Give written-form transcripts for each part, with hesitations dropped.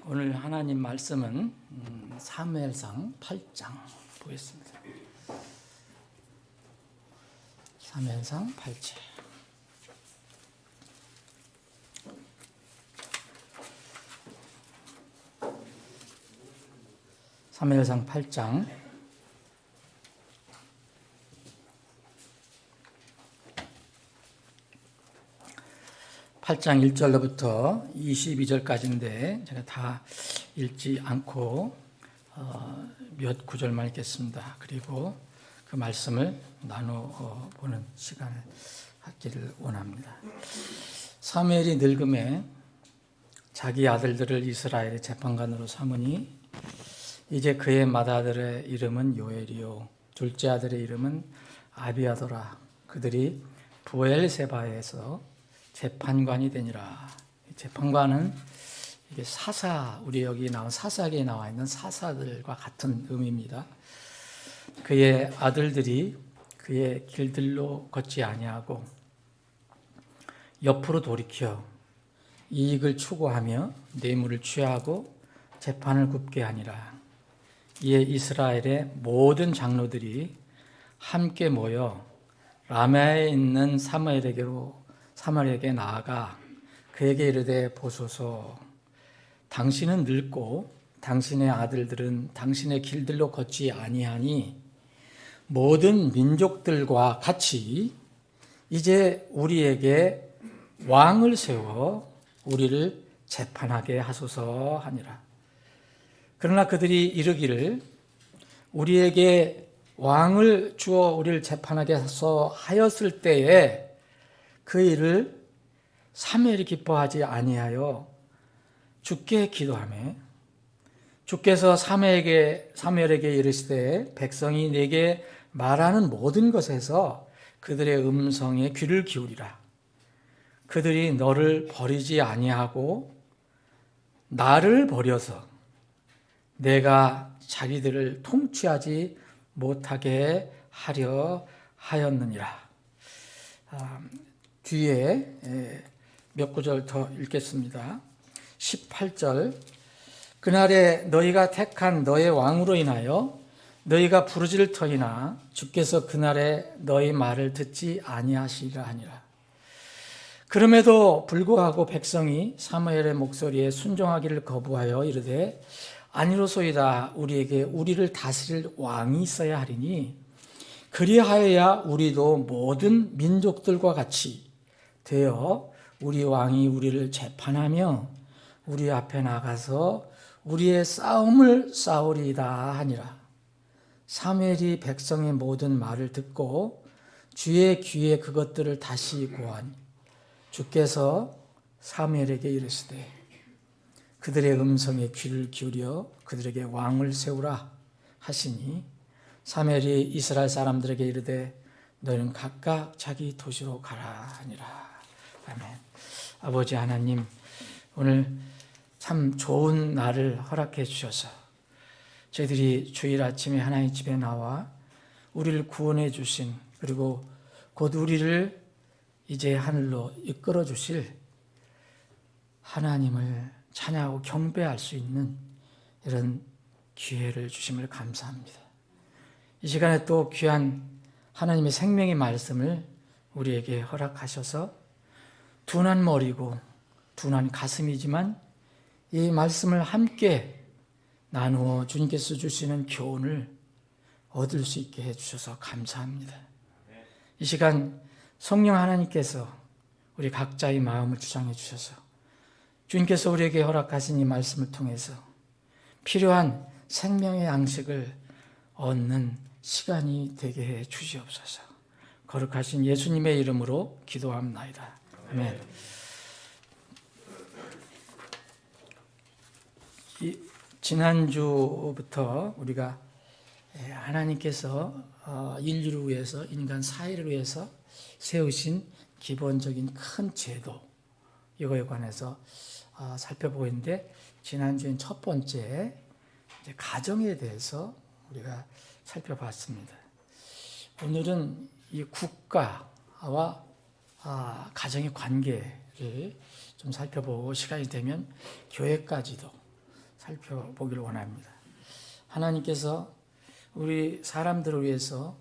오늘 하나님 말씀은 사무엘상 8장 보겠습니다. 사무엘상 8장. 사무엘상 8장 8장 1절로부터 22절까지인데 제가 다 읽지 않고 몇 구절만 읽겠습니다. 그리고 그 말씀을 나눠보는 시간을 갖기를 원합니다. 사무엘이 늙음에 자기 아들들을 이스라엘의 재판관으로 삼으니 이제 그의 맏아들의 이름은 요엘이요 둘째 아들의 이름은 아비아더라. 그들이 부엘세바에서 재판관이 되니라. 재판관은 이게 사사, 우리 여기 나온 사사기에 나와 있는 사사들과 같은 의미입니다. 그의 아들들이 그의 길들로 걷지 아니하고 옆으로 돌이켜 이익을 추구하며 뇌물을 취하고 재판을 굽게 하니라. 이에 이스라엘의 모든 장로들이 함께 모여 라마에 있는 사무엘에게 나아가 그에게 이르되 보소서, 당신은 늙고 당신의 아들들은 당신의 길들로 걷지 아니하니 모든 민족들과 같이 이제 우리에게 왕을 세워 우리를 재판하게 하소서 하니라. 그러나 그들이 이르기를 우리에게 왕을 주어 우리를 재판하게 하였을 때에 그 일을 사무엘이 기뻐하지 아니하여 주께 기도하며 주께서 사무엘에게 이르시되 백성이 내게 말하는 모든 것에서 그들의 음성에 귀를 기울이라. 그들이 너를 버리지 아니하고 나를 버려서 내가 자기들을 통치하지 못하게 하려 하였느니라. 뒤에 몇 구절 더 읽겠습니다. 18절. 그날에 너희가 택한 너의 왕으로 인하여 너희가 부르짖을 터이나 주께서 그날에 너희 말을 듣지 아니하시리라 하니라. 그럼에도 불구하고 백성이 사무엘의 목소리에 순종하기를 거부하여 이르되 아니로소이다. 우리에게 우리를 다스릴 왕이 있어야 하리니 그리하여야 우리도 모든 민족들과 같이 되어 우리 왕이 우리를 재판하며 우리 앞에 나가서 우리의 싸움을 싸우리이다 하니라. 사무엘이 백성의 모든 말을 듣고 주의 귀에 그것들을 다시 고하니 주께서 사무엘에게 이르시되 그들의 음성에 귀를 기울여 그들에게 왕을 세우라 하시니 사무엘이 이스라엘 사람들에게 이르되 너희는 각각 자기 도시로 가라 하니라. 아멘. 아버지 하나님, 오늘 참 좋은 날을 허락해 주셔서 저희들이 주일 아침에 하나님 집에 나와 우리를 구원해 주신, 그리고 곧 우리를 이제 하늘로 이끌어 주실 하나님을 찬양하고 경배할 수 있는 이런 기회를 주심을 감사합니다. 이 시간에 또 귀한 하나님의 생명의 말씀을 우리에게 허락하셔서 둔한 머리고 둔한 가슴이지만 이 말씀을 함께 나누어 주님께서 주시는 교훈을 얻을 수 있게 해주셔서 감사합니다. 이 시간 성령 하나님께서 우리 각자의 마음을 주장해 주셔서 주님께서 우리에게 허락하신 이 말씀을 통해서 필요한 생명의 양식을 얻는 시간이 되게 해 주시옵소서. 거룩하신 예수님의 이름으로 기도합나이다. 아멘. 지난주부터 우리가 하나님께서 인류를 위해서, 인간 사회를 위해서 세우신 기본적인 큰 제도, 이거에 관해서 살펴보고 있는데, 지난주엔 첫 번째 가정에 대해서 우리가 살펴봤습니다. 오늘은 이 국가와 가정의 관계를 좀 살펴보고 시간이 되면 교회까지도 살펴보기를 원합니다. 하나님께서 우리 사람들을 위해서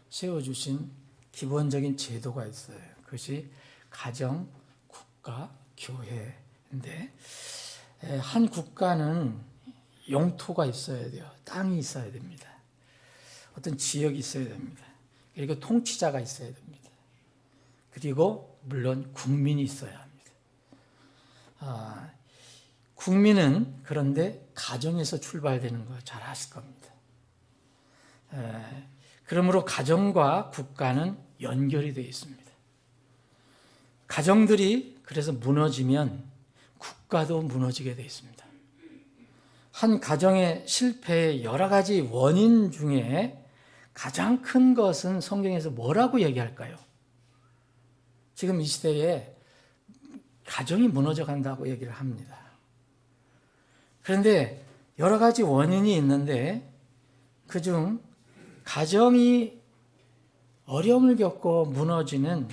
세워주신 기본적인 제도가 있어요. 그것이 가정, 국가, 교회인데, 한 국가는 영토가 있어야 돼요. 땅이 있어야 됩니다. 어떤 지역이 있어야 됩니다. 그리고 통치자가 있어야 됩니다. 그리고 물론 국민이 있어야 합니다. 국민은 그런데 가정에서 출발되는 거 잘 아실 겁니다. 그러므로 가정과 국가는 연결이 되어 있습니다. 가정들이 그래서 무너지면 국가도 무너지게 되어 있습니다. 한 가정의 실패의 여러 가지 원인 중에 가장 큰 것은 성경에서 뭐라고 얘기할까요? 지금 이 시대에 가정이 무너져 간다고 얘기를 합니다. 그런데 여러 가지 원인이 있는데 그중 가정이 어려움을 겪고 무너지는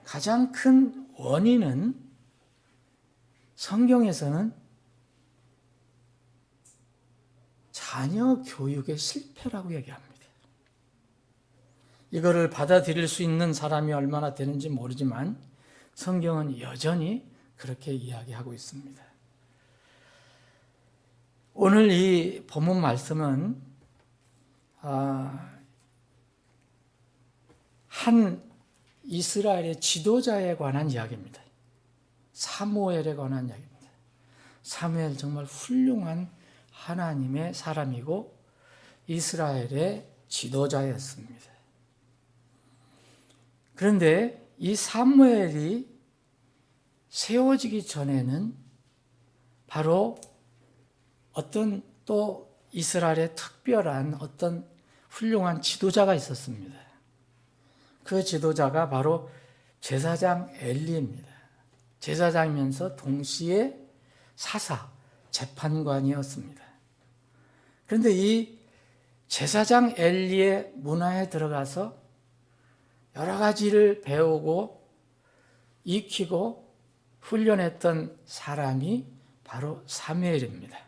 가장 큰 원인은 성경에서는 자녀 교육의 실패라고 얘기합니다. 이거를 받아들일 수 있는 사람이 얼마나 되는지 모르지만 성경은 여전히 그렇게 이야기하고 있습니다. 오늘 이 본문 말씀은 한 이스라엘의 지도자에 관한 이야기입니다. 사무엘에 관한 이야기입니다. 사무엘 정말 훌륭한 하나님의 사람이고 이스라엘의 지도자였습니다. 그런데 이 사무엘이 세워지기 전에는 바로 어떤 또 이스라엘의 특별한 어떤 훌륭한 지도자가 있었습니다. 그 지도자가 바로 제사장 엘리입니다. 제사장이면서 동시에 사사, 재판관이었습니다. 그런데 이 제사장 엘리의 문화에 들어가서 여러 가지를 배우고 익히고 훈련했던 사람이 바로 사무엘입니다.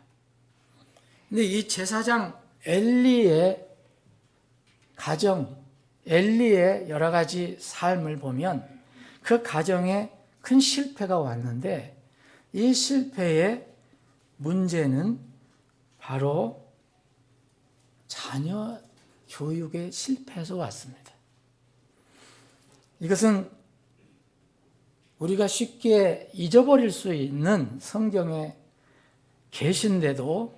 근데 이 제사장 엘리의 가정, 엘리의 여러 가지 삶을 보면 그 가정에 큰 실패가 왔는데 이 실패의 문제는 바로 자녀 교육의 실패에서 왔습니다. 이것은 우리가 쉽게 잊어버릴 수 있는 성경의 계시인데도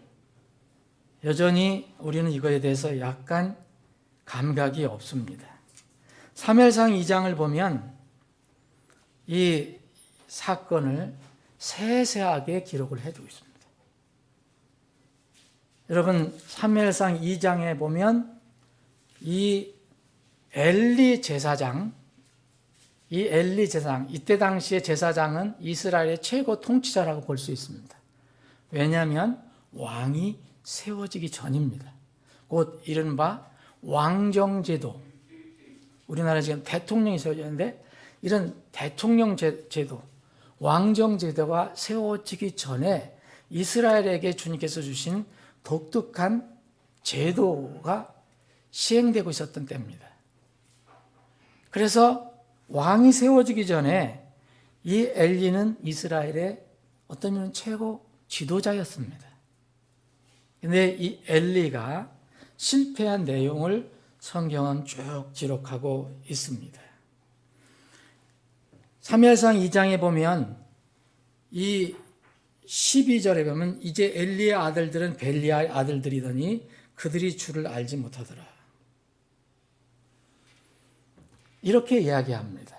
여전히 우리는 이거에 대해서 약간 감각이 없습니다. 사무엘상 2장을 보면 이 사건을 세세하게 기록을 해두고 있습니다. 여러분 사무엘상 2장에 보면 이 엘리 제사장, 이때 당시의 제사장은 이스라엘의 최고 통치자라고 볼 수 있습니다. 왜냐하면 왕이 세워지기 전입니다. 곧 이른바 왕정제도, 우리나라 지금 대통령이 세워졌는데 이런 대통령 제도, 왕정제도가 세워지기 전에 이스라엘에게 주님께서 주신 독특한 제도가 시행되고 있었던 때입니다. 그래서 왕이 세워지기 전에 이 엘리는 이스라엘의 어떤 면은 최고 지도자였습니다. 그런데 이 엘리가 실패한 내용을 성경은 쭉 기록하고 있습니다. 사무엘상 2장에 보면 이 12절에 보면 이제 엘리의 아들들은 벨리아의 아들들이더니 그들이 주를 알지 못하더라. 이렇게 이야기합니다.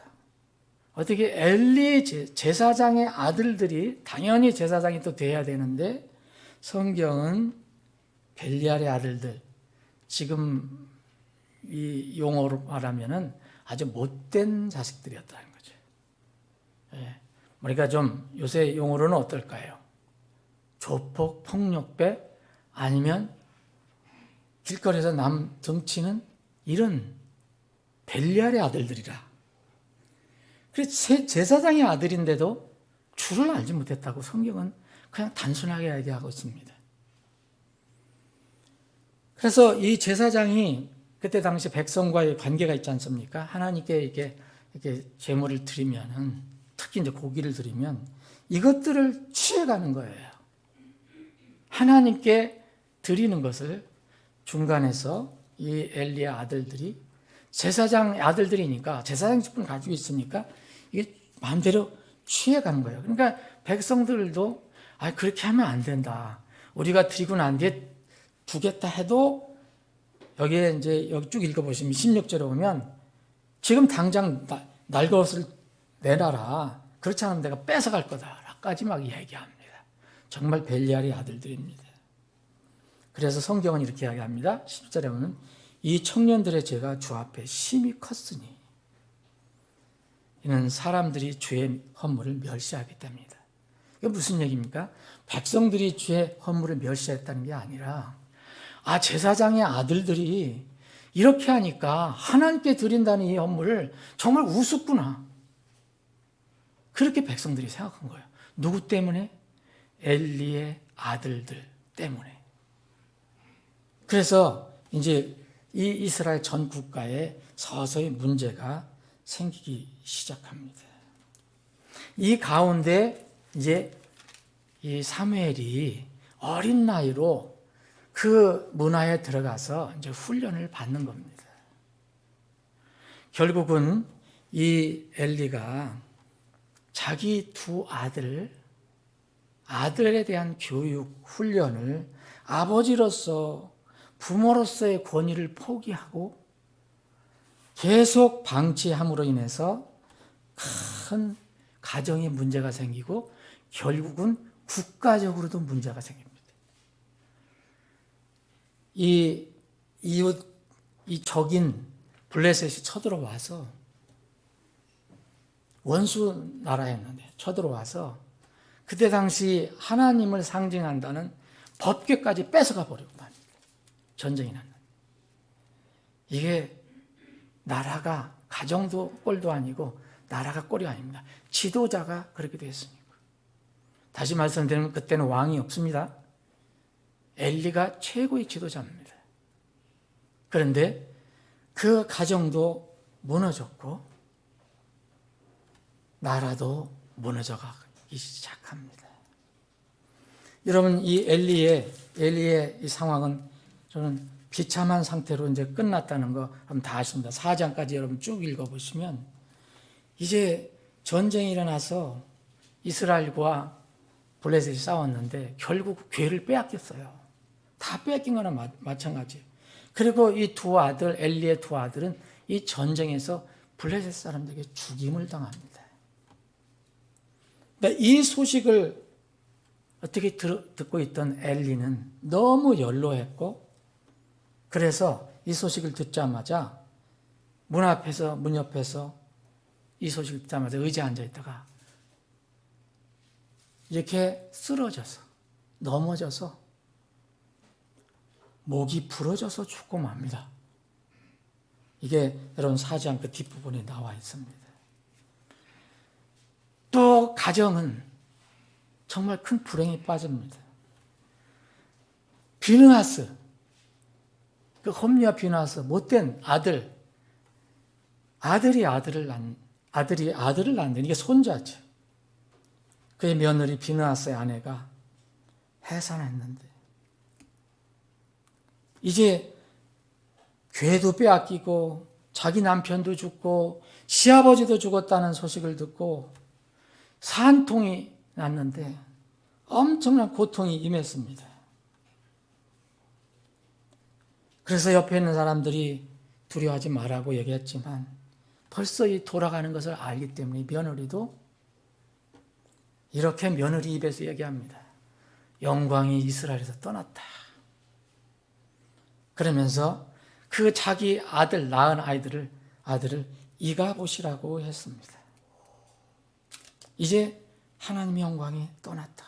어떻게 엘리 제사장의 아들들이 당연히 제사장이 또 돼야 되는데 성경은 벨리알의 아들들, 지금 이 용어로 말하면은 아주 못된 자식들이었다는 거죠. 우리가 좀 요새 용어로는 어떨까요? 조폭, 폭력배, 아니면 길거리에서 남 등치는 이런 벨리알의 아들들이라. 그래서 제사장의 아들인데도 주를 알지 못했다고 성경은 그냥 단순하게 얘기하고 있습니다. 그래서 이 제사장이 그때 당시 백성과의 관계가 있지 않습니까? 하나님께 이렇게 제물을 드리면은, 특히 이제 고기를 드리면 이것들을 취해가는 거예요. 하나님께 드리는 것을 중간에서 이 엘리의 아들들이, 제사장 아들들이니까 제사장 직분을 가지고 있으니까 이게 마음대로 취해가는 거예요. 그러니까 백성들도 그렇게 하면 안 된다. 우리가 드리고 난 뒤에 주겠다 해도, 여기에 이제 여기 쭉 읽어보시면 16절에 보면 지금 당장 날 것을 내놔라. 그렇지 않으면 내가 뺏어갈 거다까지 막 이야기합니다. 정말 벨리알의 아들들입니다. 그래서 성경은 이렇게 이야기합니다. 10절에 보면 이 청년들의 죄가 주 앞에 심히 컸으니 이는 사람들이 주의 허물을 멸시하겠답니다. 이게 무슨 얘기입니까? 백성들이 주의 허물을 멸시했다는 게 아니라, 제사장의 아들들이 이렇게 하니까 하나님께 드린다는 이 헌물을 정말 우습구나. 그렇게 백성들이 생각한 거예요. 누구 때문에? 엘리의 아들들 때문에. 그래서 이제 이 이스라엘 전 국가에 서서히 문제가 생기기 시작합니다. 이 가운데 이제 이 사무엘이 어린 나이로 그 문화에 들어가서 이제 훈련을 받는 겁니다. 결국은 이 엘리가 자기 두 아들에 대한 교육, 훈련을 아버지로서, 부모로서의 권위를 포기하고 계속 방치함으로 인해서 큰 가정에 문제가 생기고 결국은 국가적으로도 문제가 생깁니다. 이 적인 블레셋이 쳐들어와서, 원수 나라였는데 쳐들어와서 그때 당시 하나님을 상징한다는 법궤까지 뺏어가 버리고 말입니다. 전쟁이 났는데. 이게 나라가, 가정도 꼴도 아니고 나라가 꼴이 아닙니다. 지도자가 그렇게 됐으니까. 다시 말씀드리면 그때는 왕이 없습니다. 엘리가 최고의 지도자입니다. 그런데 그 가정도 무너졌고 나라도 무너져가기 시작합니다. 여러분, 이 엘리의 이 상황은 저는 비참한 상태로 이제 끝났다는 거 여러분 다 아십니다. 4장까지 여러분 쭉 읽어보시면 이제 전쟁이 일어나서 이스라엘과 블레셋이 싸웠는데 결국 괴를 빼앗겼어요. 다 빼앗긴 거나 마찬가지예요. 그리고 이 두 아들, 엘리의 두 아들은 이 전쟁에서 블레셋 사람들에게 죽임을 당합니다. 이 소식을 어떻게 듣고 있던 엘리는 너무 연로했고, 그래서 이 소식을 듣자마자 문 옆에서 이 소식을 듣자마자 의자에 앉아 있다가 이렇게 쓰러져서, 넘어져서 목이 부러져서 죽고 맙니다. 이게 여러분 4장 그 뒷부분에 나와 있습니다. 또 가정은 정말 큰 불행에 빠집니다. 비느하스, 그 홈리와 비느하스, 못된 아들이 아들을 낳는, 이게 손자죠. 그의 며느리 비느하스의 아내가 해산했는데 이제 괴도 빼앗기고 자기 남편도 죽고 시아버지도 죽었다는 소식을 듣고 산통이 났는데 엄청난 고통이 임했습니다. 그래서 옆에 있는 사람들이 두려워하지 말라고 얘기했지만 벌써 이 돌아가는 것을 알기 때문에 며느리도 이렇게 며느리 입에서 얘기합니다. 영광이 이스라엘에서 떠났다. 그러면서 그 자기 낳은 아들을 이가봇이라고 했습니다. 이제 하나님의 영광이 떠났다.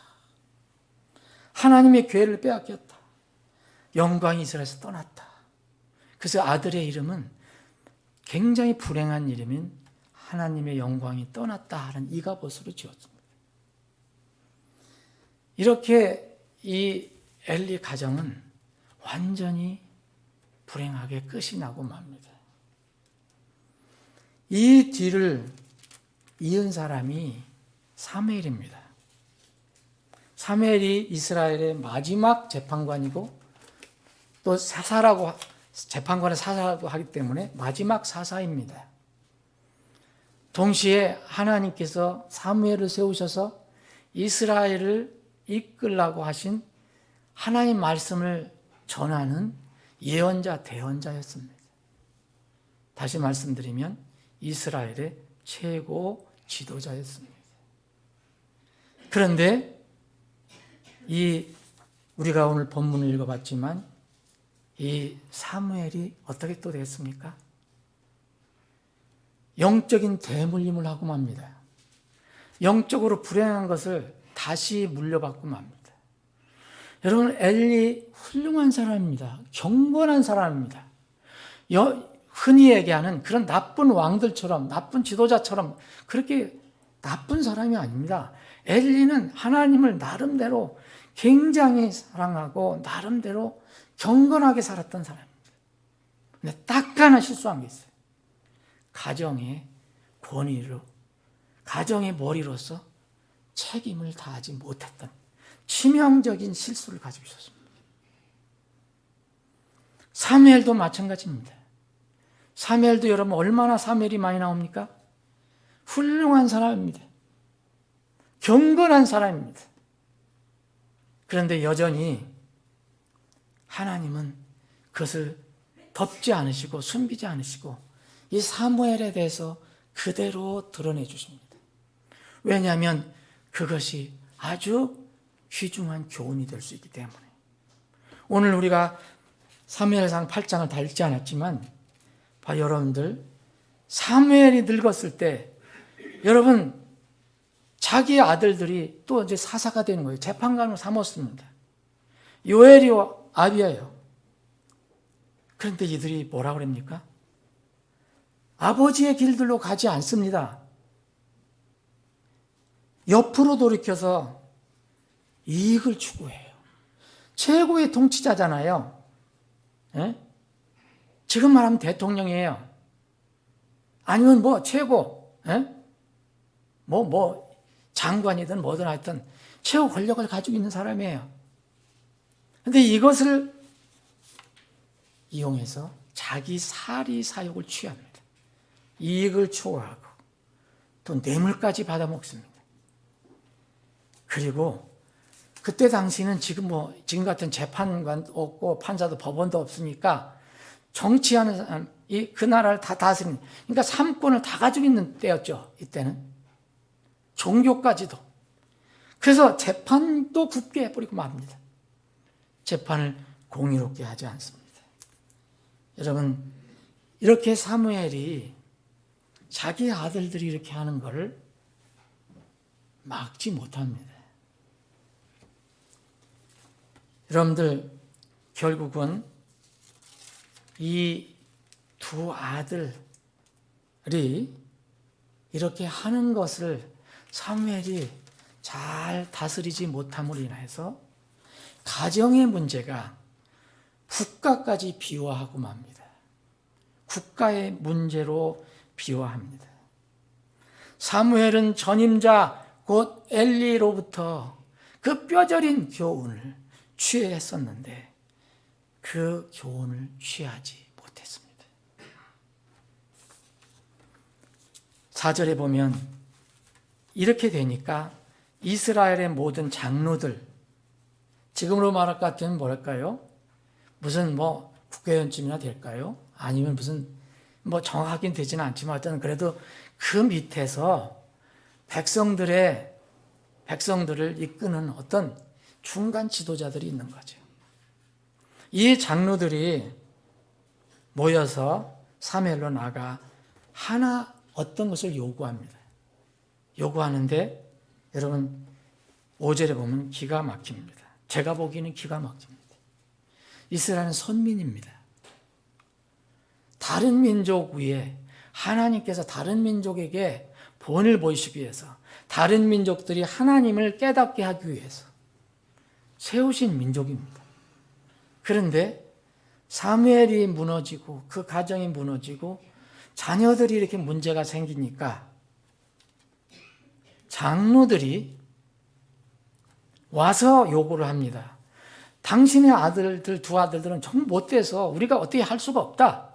하나님의 괴를 빼앗겼다. 영광이 이스라엘에서 떠났다. 그래서 아들의 이름은 굉장히 불행한 이름인 하나님의 영광이 떠났다 하는 이가봇으로 지었습니다. 이렇게 이 엘리 가정은 완전히 불행하게 끝이 나고 맙니다. 이 뒤를 이은 사람이 사무엘입니다. 사무엘이 이스라엘의 마지막 재판관이고 또 사사라고 재판관의 사사라고 하기 때문에 마지막 사사입니다. 동시에 하나님께서 사무엘을 세우셔서 이스라엘을 이끌라고 하신 하나님 말씀을 전하는 예언자, 대언자였습니다. 다시 말씀드리면 이스라엘의 최고 지도자였습니다. 그런데 우리가 오늘 본문을 읽어봤지만 이 사무엘이 어떻게 또 됐습니까? 영적인 대물림을 하고 맙니다. 영적으로 불행한 것을 다시 물려받고 맙니다. 여러분, 엘리 훌륭한 사람입니다. 경건한 사람입니다. 흔히 얘기하는 그런 나쁜 왕들처럼, 나쁜 지도자처럼 그렇게 나쁜 사람이 아닙니다. 엘리는 하나님을 나름대로 굉장히 사랑하고 나름대로 경건하게 살았던 사람입니다. 근데 딱 하나 실수한 게 있어요. 가정의 권위로, 가정의 머리로서 책임을 다하지 못했던 치명적인 실수를 가지고 있었습니다. 사무엘도 마찬가지입니다. 사무엘도 여러분 얼마나 사무엘이 많이 나옵니까? 훌륭한 사람입니다. 경건한 사람입니다. 그런데 여전히 하나님은 그것을 덮지 않으시고 숨기지 않으시고 이 사무엘에 대해서 그대로 드러내 주십니다. 왜냐하면 그것이 아주 귀중한 교훈이 될 수 있기 때문에. 오늘 우리가 사무엘상 8장을 다 읽지 않았지만 여러분들 사무엘이 늙었을 때 여러분 자기 아들들이 또 이제 사사가 되는 거예요. 재판관으로 삼았습니다. 요엘이와 아비야예요. 그런데 이들이 뭐라고 그럽니까? 아버지의 길들로 가지 않습니다. 옆으로 돌이켜서 이익을 추구해요. 최고의 통치자잖아요. 예? 지금 말하면 대통령이에요. 아니면 뭐 최고, 예? 장관이든 뭐든 하여튼 최고 권력을 가지고 있는 사람이에요. 그런데 이것을 이용해서 자기 사리 사욕을 취합니다. 이익을 추구하고 또 뇌물까지 받아먹습니다. 그리고 그때 당시는 지금 같은 재판관 없고 판사도 법원도 없으니까 정치하는 사람이 그 나라를 다 다스리는, 그러니까 삼권을 다 가지고 있는 때였죠. 이때는 종교까지도. 그래서 재판도 굳게 해버리고 맙니다. 재판을 공의롭게 하지 않습니다. 여러분, 이렇게 사무엘이 자기 아들들이 이렇게 하는 것을 막지 못합니다. 여러분들, 결국은 이 두 아들이 이렇게 하는 것을 사무엘이 잘 다스리지 못함으로 인해서 가정의 문제가 국가까지 비화하고 맙니다. 국가의 문제로 비화합니다. 사무엘은 전임자 곧 엘리로부터 그 뼈저린 교훈을 취해야 했었는데 그 교훈을 취하지 못했습니다. 4절에 보면 이렇게 되니까 이스라엘의 모든 장로들, 지금으로 말할 것 같으면 뭐랄까요? 무슨 국회의원쯤이나 될까요? 아니면 무슨 정확하긴 되지는 않지만 어쨌든 그래도 그 밑에서 백성들을 이끄는 어떤 중간 지도자들이 있는 거죠. 이 장로들이 모여서 사무엘로 나가 하나 어떤 것을 요구합니다. 요구하는데 여러분 5절에 보면 기가 막힙니다. 제가 보기에는 기가 막힙니다. 이스라엘은 선민입니다. 다른 민족 위에 하나님께서 다른 민족에게 본을 보이시기 위해서, 다른 민족들이 하나님을 깨닫게 하기 위해서 세우신 민족입니다. 그런데 사무엘이 무너지고 그 가정이 무너지고 자녀들이 이렇게 문제가 생기니까 장로들이 와서 요구를 합니다. 당신의 아들들, 두 아들들은 정말 못돼서 우리가 어떻게 할 수가 없다.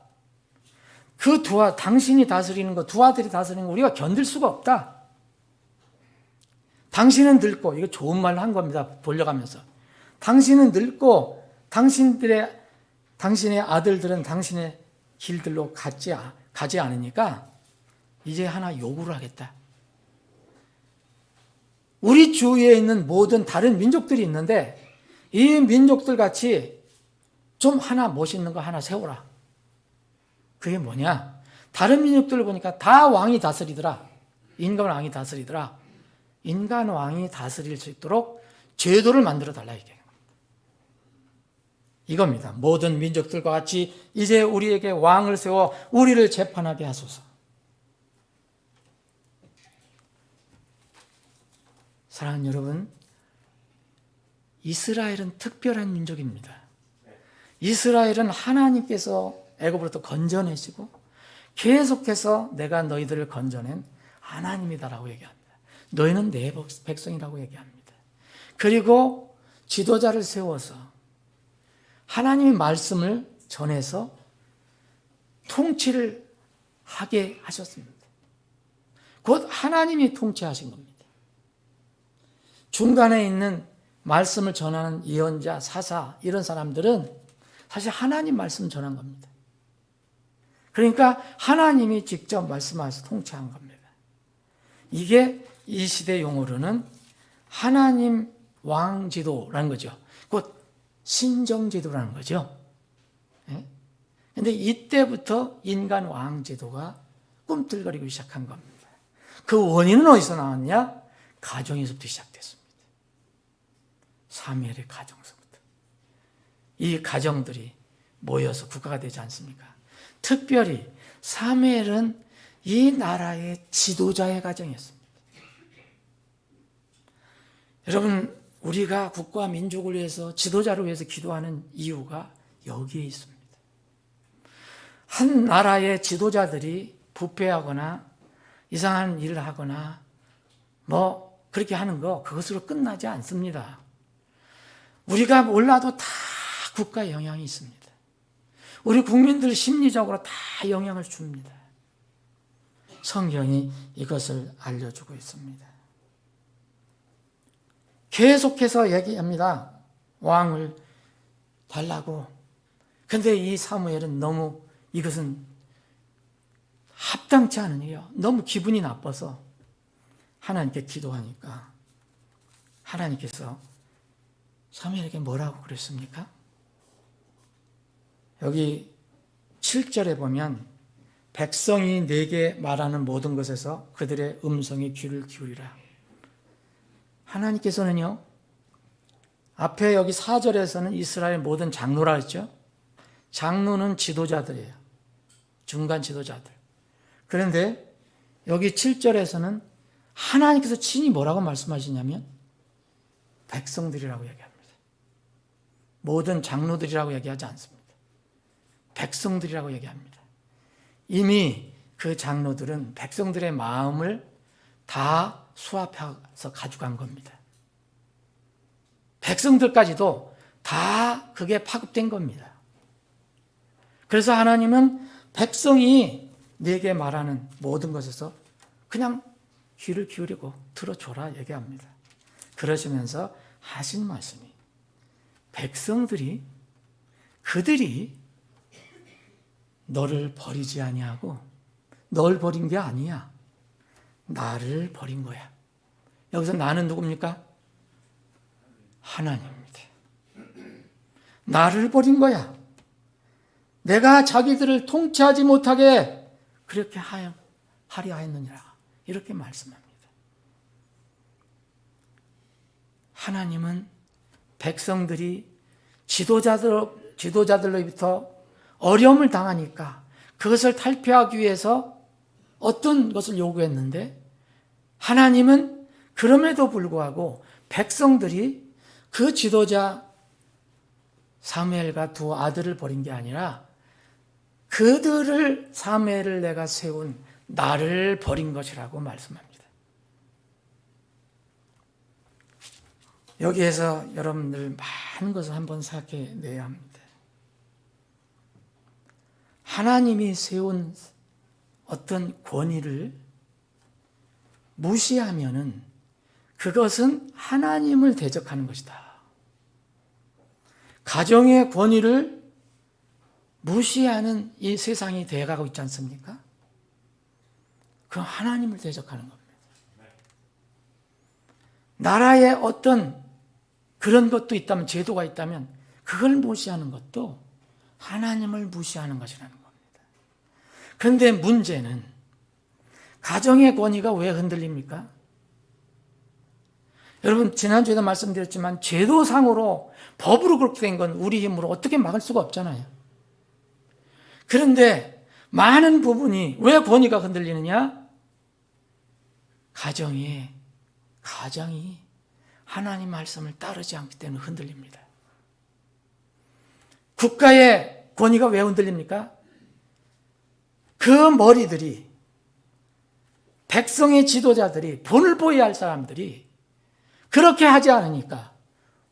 그 당신이 다스리는 거, 두 아들이 다스리는 거 우리가 견딜 수가 없다. 당신은 늙고, 이거 좋은 말로 한 겁니다. 돌려가면서. 당신은 늙고, 당신의 아들들은 당신의 길들로 가지 않으니까 이제 하나 요구를 하겠다. 우리 주위에 있는 모든 다른 민족들이 있는데 이 민족들 같이 좀 하나 멋있는 거 하나 세워라. 그게 뭐냐? 다른 민족들을 보니까 다 왕이 다스리더라. 인간 왕이 다스리더라. 인간 왕이 다스릴 수 있도록 제도를 만들어 달라 이게. 이겁니다. 모든 민족들과 같이 이제 우리에게 왕을 세워 우리를 재판하게 하소서. 사랑하는 여러분, 이스라엘은 특별한 민족입니다. 이스라엘은 하나님께서 애굽으로부터 건져내시고 계속해서 내가 너희들을 건져낸 하나님이다라고 얘기합니다. 너희는 내 백성이라고 얘기합니다. 그리고 지도자를 세워서 하나님의 말씀을 전해서 통치를 하게 하셨습니다. 곧 하나님이 통치하신 겁니다. 중간에 있는 말씀을 전하는 예언자, 사사 이런 사람들은 사실 하나님 말씀 전한 겁니다. 그러니까 하나님이 직접 말씀하셔서 통치한 겁니다. 이게 이 시대 용어로는 하나님 왕지도라는 거죠. 곧 신정제도라는 거죠. 그런데 이때부터 인간 왕제도가 꿈틀거리기 시작한 겁니다. 그 원인은 어디서 나왔냐? 가정에서부터 시작됐습니다. 사무엘의 가정에서부터. 이 가정들이 모여서 국가가 되지 않습니까? 특별히 사무엘은 이 나라의 지도자의 가정이었습니다. 여러분, 우리가 국가와 민족을 위해서 지도자를 위해서 기도하는 이유가 여기에 있습니다. 한 나라의 지도자들이 부패하거나 이상한 일을 하거나 그렇게 하는 거 그것으로 끝나지 않습니다. 우리가 몰라도 다 국가에 영향이 있습니다. 우리 국민들 심리적으로 다 영향을 줍니다. 성경이 이것을 알려주고 있습니다. 계속해서 얘기합니다. 왕을 달라고. 근데 이 사무엘은 너무 이것은 합당치 않은 일이에요. 너무 기분이 나빠서 하나님께 기도하니까 하나님께서 사무엘에게 뭐라고 그랬습니까? 여기 7절에 보면 백성이 내게 말하는 모든 것에서 그들의 음성에 귀를 기울이라. 하나님께서는요, 앞에 여기 4절에서는 이스라엘 모든 장로라 했죠. 장로는 지도자들이에요. 중간 지도자들. 그런데 여기 7절에서는 하나님께서 친히 뭐라고 말씀하시냐면 백성들이라고 얘기합니다. 모든 장로들이라고 얘기하지 않습니다. 백성들이라고 얘기합니다. 이미 그 장로들은 백성들의 마음을 다 수합해서 가져간 겁니다. 백성들까지도 다 그게 파급된 겁니다. 그래서 하나님은 백성이 내게 말하는 모든 것에서 그냥 귀를 기울이고 들어줘라 얘기합니다. 그러시면서 하신 말씀이 그들이 너를 버리지 아니하고 널 버린 게 아니야. 나를 버린 거야. 여기서 나는 누굽니까? 하나님입니다. 나를 버린 거야. 내가 자기들을 통치하지 못하게 그렇게 하려 하였느니라. 이렇게 말씀합니다. 하나님은 백성들이 지도자들로부터 어려움을 당하니까 그것을 탈피하기 위해서 어떤 것을 요구했는데 하나님은 그럼에도 불구하고 백성들이 그 지도자 사무엘과 두 아들을 버린 게 아니라 그들을 사무엘을 내가 세운 나를 버린 것이라고 말씀합니다. 여기에서 여러분들 많은 것을 한번 생각해 내야 합니다. 하나님이 세운 어떤 권위를 무시하면은 그것은 하나님을 대적하는 것이다. 가정의 권위를 무시하는 이 세상이 되어가고 있지 않습니까? 그건 하나님을 대적하는 겁니다. 나라에 어떤 그런 것도 있다면, 제도가 있다면 그걸 무시하는 것도 하나님을 무시하는 것이라는 겁니다. 그런데 문제는 가정의 권위가 왜 흔들립니까? 여러분, 지난주에도 말씀드렸지만 제도상으로 법으로 그렇게 된 건 우리 힘으로 어떻게 막을 수가 없잖아요. 그런데 많은 부분이 왜 권위가 흔들리느냐? 가정이 하나님 말씀을 따르지 않기 때문에 흔들립니다. 국가의 권위가 왜 흔들립니까? 그 머리들이, 백성의 지도자들이, 본을 보여야 할 사람들이 그렇게 하지 않으니까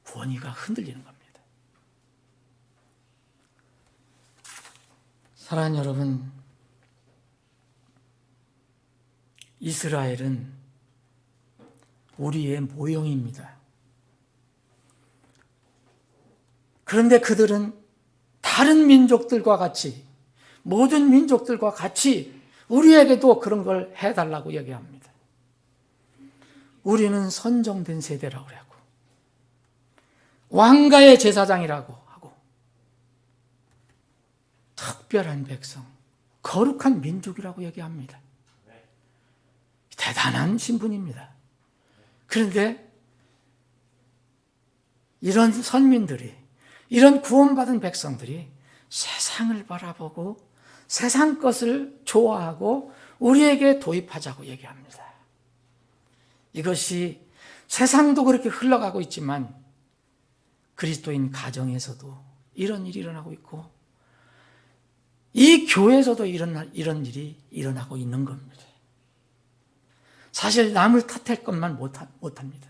권위가 흔들리는 겁니다. 사랑하는 여러분, 이스라엘은 우리의 모형입니다. 그런데 그들은 다른 민족들과 같이, 모든 민족들과 같이 우리에게도 그런 걸 해달라고 얘기합니다. 우리는 선정된 세대라고 하고, 왕가의 제사장이라고 하고, 특별한 백성, 거룩한 민족이라고 얘기합니다. 대단한 신분입니다. 그런데 이런 선민들이, 이런 구원받은 백성들이 세상을 바라보고 세상 것을 좋아하고 우리에게 도입하자고 얘기합니다. 이것이 세상도 그렇게 흘러가고 있지만 그리스도인 가정에서도 이런 일이 일어나고 있고 이 교회에서도 이런 일이 일어나고 있는 겁니다. 사실 남을 탓할 것만 못합니다.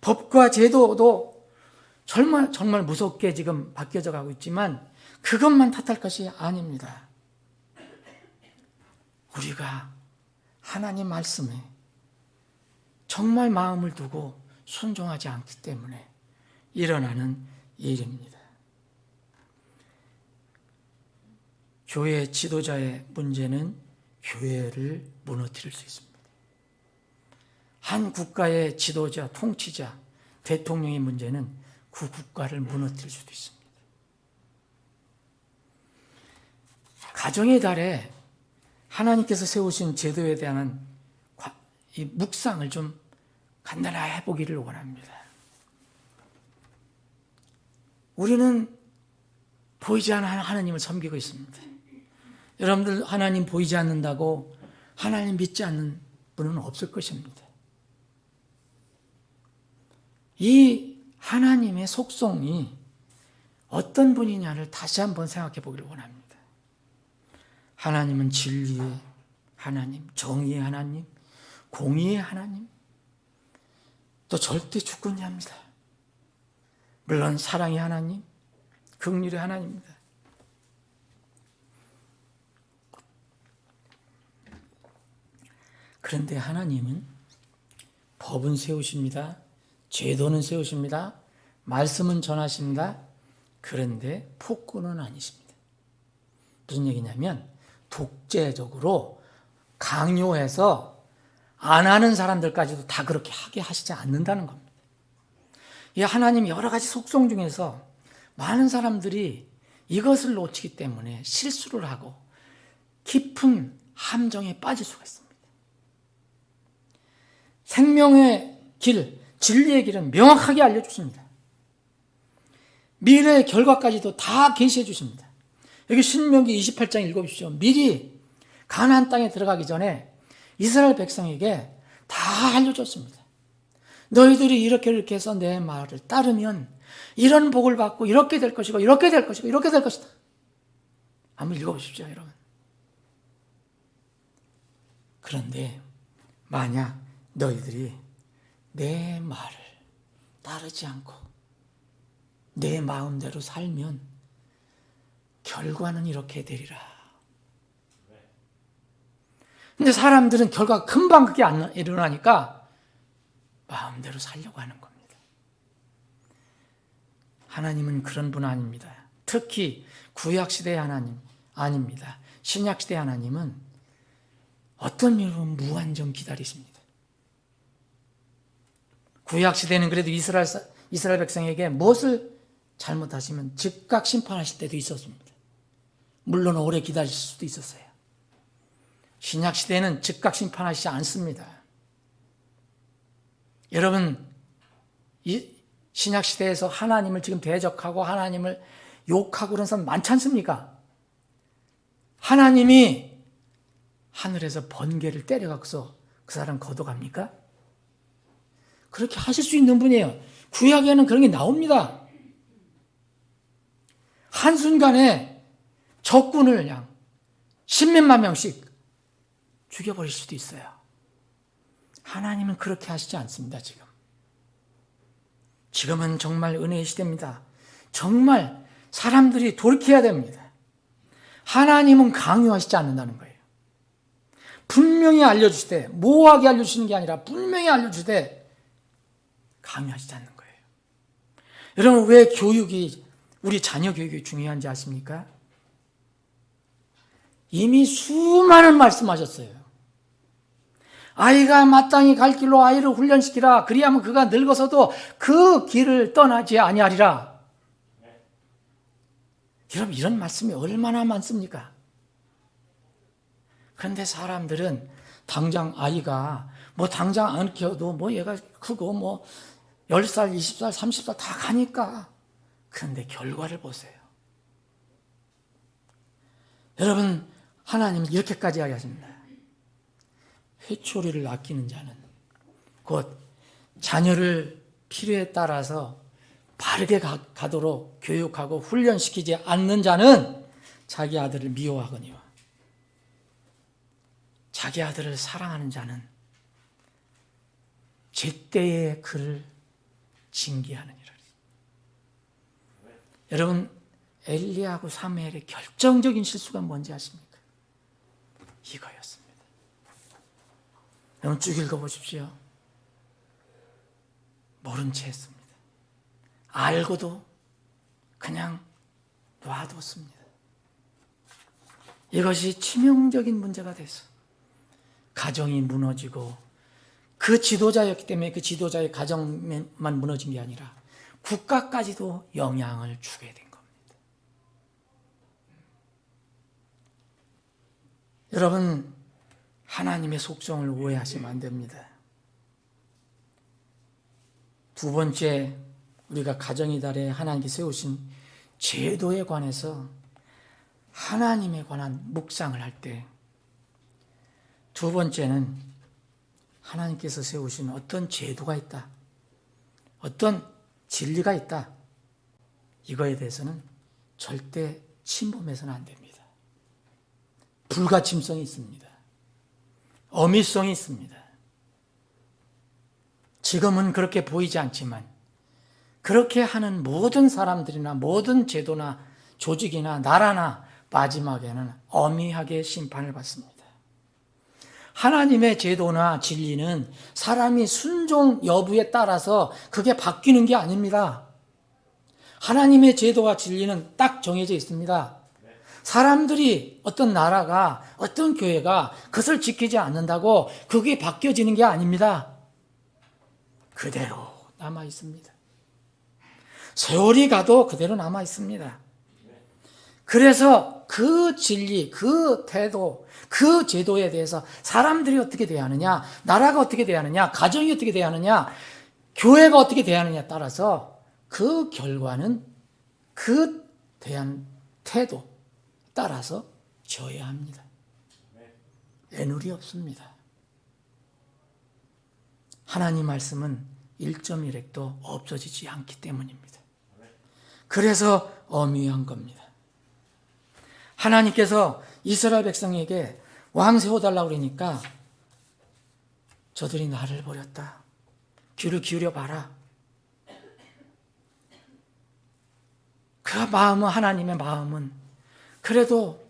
법과 제도도 정말 무섭게 지금 바뀌어져 가고 있지만 그것만 탓할 것이 아닙니다. 우리가 하나님 말씀에 정말 마음을 두고 순종하지 않기 때문에 일어나는 일입니다. 교회 지도자의 문제는 교회를 무너뜨릴 수 있습니다. 한 국가의 지도자, 통치자, 대통령의 문제는 그 국가를 무너뜨릴 수도 있습니다. 가정의 달에 하나님께서 세우신 제도에 대한 이 묵상을 좀 간단하게 해보기를 원합니다. 우리는 보이지 않는 하나님을 섬기고 있습니다. 여러분들 하나님 보이지 않는다고 하나님 믿지 않는 분은 없을 것입니다. 이 하나님의 속성이 어떤 분이냐를 다시 한번 생각해 보기를 원합니다. 하나님은 진리의 하나님, 정의의 하나님, 공의의 하나님, 또 절대 주권자입니다. 물론 사랑의 하나님, 긍휼의 하나님입니다. 그런데 하나님은 법은 세우십니다. 제도는 세우십니다. 말씀은 전하십니다. 그런데 폭군은 아니십니다. 무슨 얘기냐면 독재적으로 강요해서 안 하는 사람들까지도 다 그렇게 하게 하시지 않는다는 겁니다. 이 하나님 여러 가지 속성 중에서 많은 사람들이 이것을 놓치기 때문에 실수를 하고 깊은 함정에 빠질 수가 있습니다. 생명의 길, 진리의 길은 명확하게 알려주십니다. 미래의 결과까지도 다 계시해 주십니다. 여기 신명기 28장 읽어보십시오. 미리 가나안 땅에 들어가기 전에 이스라엘 백성에게 다 알려줬습니다. 너희들이 이렇게 해서 내 말을 따르면 이런 복을 받고 이렇게 될 것이고 이렇게 될 것이고 이렇게 될 것이다. 한번 읽어보십시오, 여러분. 그런데 만약 너희들이 내 말을 따르지 않고 내 마음대로 살면 결과는 이렇게 되리라. 근데 사람들은 결과가 금방 그게 안 일어나니까 마음대로 살려고 하는 겁니다. 하나님은 그런 분 아닙니다. 특히 구약시대의 하나님 아닙니다. 신약시대의 하나님은 어떤 면으로 무한정 기다리십니다. 구약시대는 그래도 이스라엘 백성에게 무엇을 잘못하시면 즉각 심판하실 때도 있었습니다. 물론 오래 기다리실 수도 있었어요. 신약시대는 즉각 심판하시지 않습니다. 여러분, 이 신약시대에서 하나님을 지금 대적하고 하나님을 욕하고 그런 사람 많지 않습니까? 하나님이 하늘에서 번개를 때려갖고서 그 사람 걷어갑니까? 그렇게 하실 수 있는 분이에요. 구약에는 그런 게 나옵니다. 한순간에 적군을 그냥 십몇만 명씩 죽여버릴 수도 있어요. 하나님은 그렇게 하시지 않습니다, 지금. 지금은 정말 은혜의 시대입니다. 정말 사람들이 돌이켜야 됩니다. 하나님은 강요하시지 않는다는 거예요. 분명히 알려주시되, 모호하게 알려주시는 게 아니라 분명히 알려주시되 강요하시지 않는 거예요. 여러분, 왜 교육이, 우리 자녀 교육이 중요한지 아십니까? 이미 수많은 말씀하셨어요. 아이가 마땅히 갈 길로 아이를 훈련시키라. 그리하면 그가 늙어서도 그 길을 떠나지 아니하리라. 여러분, 이런 말씀이 얼마나 많습니까? 그런데 사람들은 당장 아이가 당장 안 키워도 얘가 크고 10살, 20살, 30살 다 가니까. 그런데 결과를 보세요. 여러분, 하나님은 이렇게까지 이야기하십니다. 회초리를 아끼는 자는 곧 자녀를 필요에 따라서 바르게 가도록 교육하고 훈련시키지 않는 자는 자기 아들을 미워하거니와 자기 아들을 사랑하는 자는 제때에 그를 징계하느니라. 여러분, 엘리야하고 사무엘의 결정적인 실수가 뭔지 아십니까? 이거였습니다. 여러분, 쭉 읽어보십시오. 모른 채 했습니다. 알고도 그냥 놔뒀습니다. 이것이 치명적인 문제가 돼서 가정이 무너지고, 그 지도자였기 때문에 그 지도자의 가정만 무너진 게 아니라 국가까지도 영향을 주게 된 겁니다. 여러분, 하나님의 속성을 오해하시면 안 됩니다. 두 번째, 우리가 가정의 달에 하나님께 세우신 제도에 관해서 하나님에 관한 묵상을 할 때, 두 번째는 하나님께서 세우신 어떤 제도가 있다, 어떤 진리가 있다, 이거에 대해서는 절대 침범해서는 안 됩니다. 불가침성이 있습니다. 어미성이 있습니다. 지금은 그렇게 보이지 않지만 그렇게 하는 모든 사람들이나 모든 제도나 조직이나 나라나 마지막에는 엄미하게 심판을 받습니다. 하나님의 제도나 진리는 사람이 순종 여부에 따라서 그게 바뀌는 게 아닙니다. 하나님의 제도와 진리는 딱 정해져 있습니다. 사람들이, 어떤 나라가, 어떤 교회가 그것을 지키지 않는다고 그게 바뀌어지는 게 아닙니다. 그대로 남아 있습니다. 세월이 가도 그대로 남아 있습니다. 그래서 그 진리, 그 태도, 그 제도에 대해서 사람들이 어떻게 대하느냐, 나라가 어떻게 대하느냐, 가정이 어떻게 대하느냐, 교회가 어떻게 대하느냐에 따라서 그 결과는 그 대한 태도 따라서 져야 합니다. 애누리 없습니다. 하나님 말씀은 1.1핵도 없어지지 않기 때문입니다. 그래서 엄위한 겁니다. 하나님께서 이스라엘 백성에게 왕 세워달라고 그러니까 저들이 나를 버렸다. 귀를 기울여 봐라. 그 마음은, 하나님의 마음은 그래도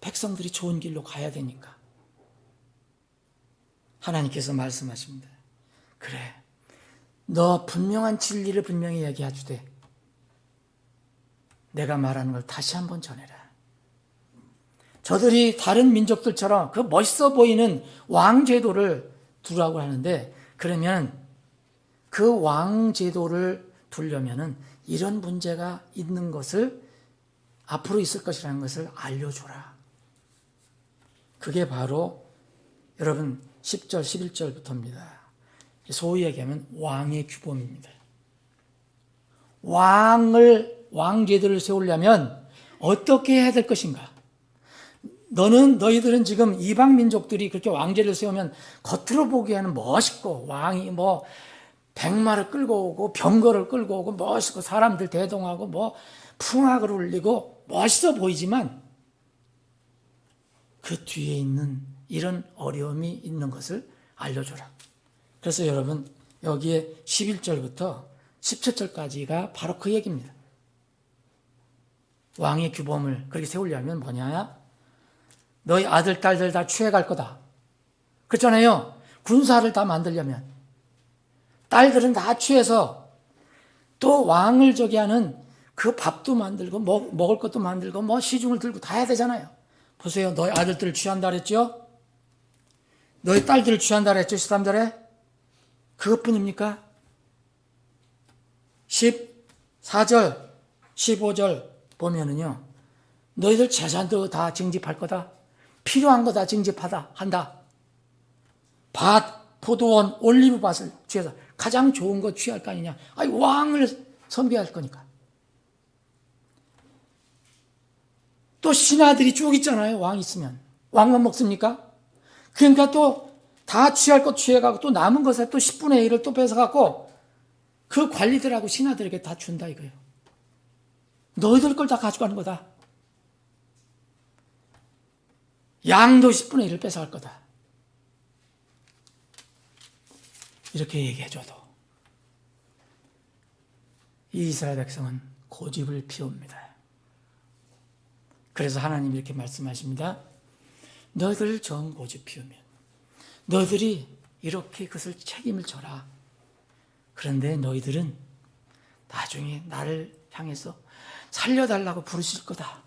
백성들이 좋은 길로 가야 되니까 하나님께서 말씀하십니다. 그래, 너 분명한 진리를 분명히 얘기해주되 내가 말하는 걸 다시 한번 전해라. 저들이 다른 민족들처럼 그 멋있어 보이는 왕제도를 두라고 하는데, 그러면 그 왕제도를 두려면은 이런 문제가 있는 것을, 앞으로 있을 것이라는 것을 알려줘라. 그게 바로 여러분 10절 11절부터입니다. 소위 얘기하면 왕의 규범입니다. 왕제도를 세우려면 어떻게 해야 될 것인가? 너희들은 지금 이방 민족들이 그렇게 왕제를 세우면 겉으로 보기에는 멋있고, 왕이 뭐 백마를 끌고 오고 병거를 끌고 오고 멋있고 사람들 대동하고 뭐 풍악을 울리고 멋있어 보이지만 그 뒤에 있는 이런 어려움이 있는 것을 알려줘라. 그래서 여러분 여기에 11절부터 17절까지가 바로 그 얘기입니다. 왕의 규범을 그렇게 세우려면 뭐냐? 너희 아들, 딸들 다 취해갈 거다. 그렇잖아요. 군사를 다 만들려면. 딸들은 다 취해서 또 왕을 하는 그 밥도 만들고 먹을 것도 만들고 뭐 시중을 들고 다 해야 되잖아요. 보세요. 너희 아들들을 취한다 그랬죠? 너희 딸들을 취한다 그랬죠? 13절에? 그것뿐입니까? 14절, 15절 보면은요. 너희들 재산도 다 징집할 거다. 필요한 거 다 징집한다. 밭, 포도원, 올리브밭을 취해서 가장 좋은 거 취할 거 아니냐. 아니, 왕을 선비할 거니까. 또 신하들이 쭉 있잖아요. 왕 있으면. 왕만 먹습니까? 그러니까 또 다 취할 것 취해가고 또 남은 것에 또 10분의 1을 또 뺏어갖고 그 관리들하고 신하들에게 다 준다 이거예요. 너희들 걸 다 가져가는 거다. 양도 10분의 1을 뺏어갈 거다. 이렇게 얘기해줘도 이 이스라엘 백성은 고집을 피웁니다. 그래서 하나님이 이렇게 말씀하십니다. 너희들 정 고집 피우면 너희들이 이렇게 그것을 책임을 져라. 그런데 너희들은 나중에 나를 향해서 살려달라고 부르실 거다.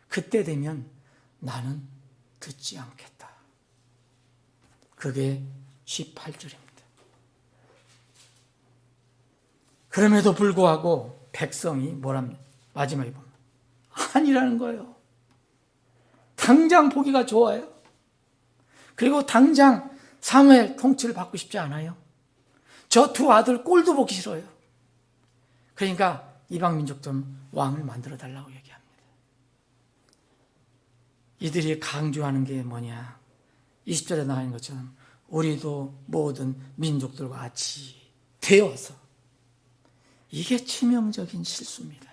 그때 되면 나는 듣지 않겠다. 그게 18절입니다. 그럼에도 불구하고 백성이 뭐랍니까? 마지막에 보면 아니라는 거예요. 당장 보기가 좋아요. 그리고 당장 사무엘 통치를 받고 싶지 않아요. 저 두 아들 꼴도 보기 싫어요. 그러니까 이방 민족들 왕을 만들어 달라고 얘기합니다. 이들이 강조하는 게 뭐냐? 20절에 나와 있는 것처럼 우리도 모든 민족들과 같이 되어서, 이게 치명적인 실수입니다.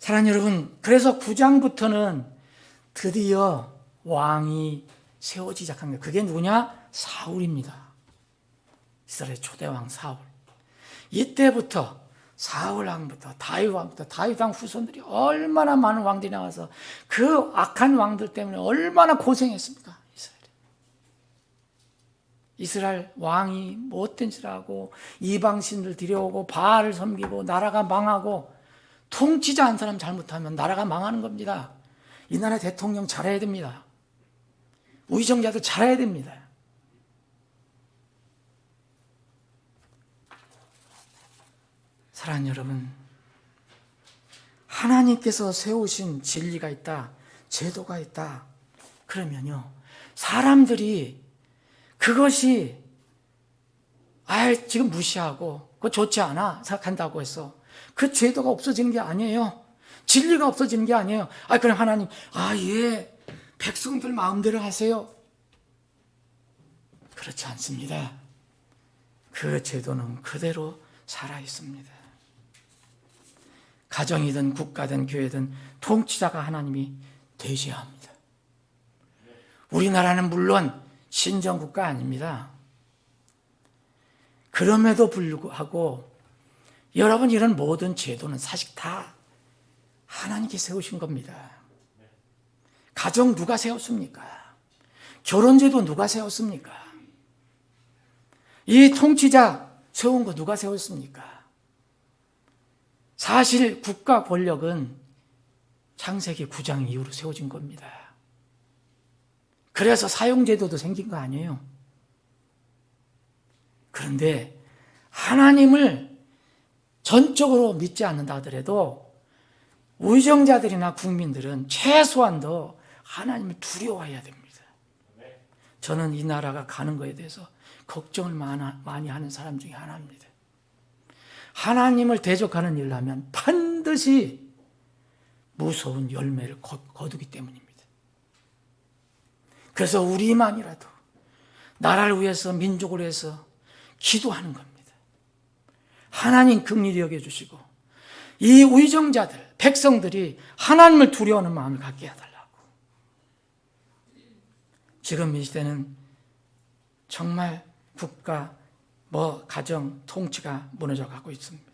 사랑하는 여러분, 그래서 9장부터는 드디어 왕이 세워지기 시작합니다. 그게 누구냐? 사울입니다. 이스라엘 초대왕 사울. 이때부터 사울 왕부터 다윗 왕부터 다윗 왕 후손들이 얼마나 많은 왕들이 나와서 그 악한 왕들 때문에 얼마나 고생했습니까? 이스라엘 왕이 못된 짓을 하고 이방신들 들여오고 바알을 섬기고 나라가 망하고, 통치자 한 사람 잘못하면 나라가 망하는 겁니다. 이 나라 대통령 잘해야 됩니다. 우의정자들 잘해야 됩니다. 사랑하는 여러분, 하나님께서 세우신 진리가 있다, 제도가 있다. 그러면요, 사람들이 그것이 지금 무시하고 그거 좋지 않아 생각한다고 해서 그 제도가 없어지는 게 아니에요. 진리가 없어지는 게 아니에요. 그럼 하나님, 예, 백성들 마음대로 하세요. 그렇지 않습니다. 그 제도는 그대로 살아 있습니다. 가정이든 국가든 교회든 통치자가 하나님이 되셔야 합니다. 우리나라는 물론 신정국가 아닙니다. 그럼에도 불구하고 여러분, 이런 모든 제도는 사실 다 하나님께 세우신 겁니다. 가정 누가 세웠습니까? 결혼제도 누가 세웠습니까? 이 통치자 세운 거 누가 세웠습니까? 사실 국가 권력은 창세기 9장 이후로 세워진 겁니다. 그래서 사용제도도 생긴 거 아니에요. 그런데 하나님을 전적으로 믿지 않는다 하더라도 의정자들이나 국민들은 최소한도 하나님을 두려워해야 됩니다. 저는 이 나라가 가는 거에 대해서 걱정을 많이 하는 사람 중에 하나입니다. 하나님을 대적하는 일을 하면 반드시 무서운 열매를 거두기 때문입니다. 그래서 우리만이라도 나라를 위해서, 민족을 위해서 기도하는 겁니다. 하나님 긍휼히 여겨주시고 이 의정자들, 백성들이 하나님을 두려워하는 마음을 갖게 해달라고. 지금 이 시대는 정말 국가, 가정, 통치가 무너져 가고 있습니다.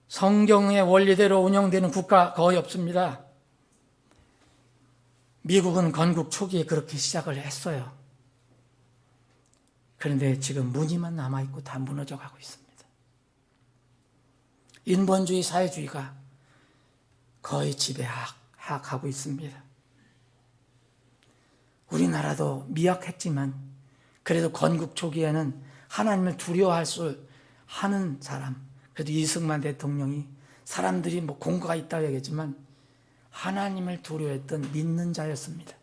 성경의 원리대로 운영되는 국가 거의 없습니다. 미국은 건국 초기에 그렇게 시작을 했어요. 그런데 지금 무늬만 남아있고 다 무너져 가고 있습니다. 인본주의, 사회주의가 거의 지배하고 있습니다. 우리나라도 미약했지만 그래도 건국 초기에는 하나님을 두려워할 수 하는 사람, 그래도 이승만 대통령이 사람들이 공고가 있다고 얘기했지만 하나님을 두려워했던 믿는 자였습니다.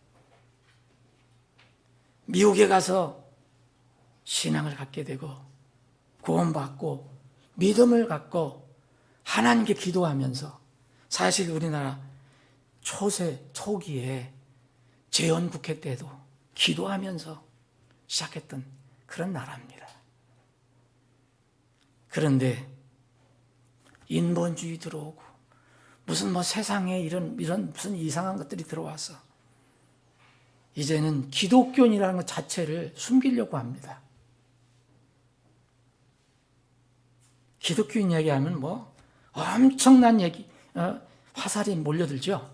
미국에 가서 신앙을 갖게 되고 구원받고 믿음을 갖고 하나님께 기도하면서, 사실 우리나라 초기에 재헌국회 때도 기도하면서 시작했던 그런 나라입니다. 그런데 인본주의 들어오고 무슨 세상에 이런 무슨 이상한 것들이 들어와서 이제는 기독교인이라는 것 자체를 숨기려고 합니다. 기독교인 얘기하면 엄청난 화살이 몰려들죠.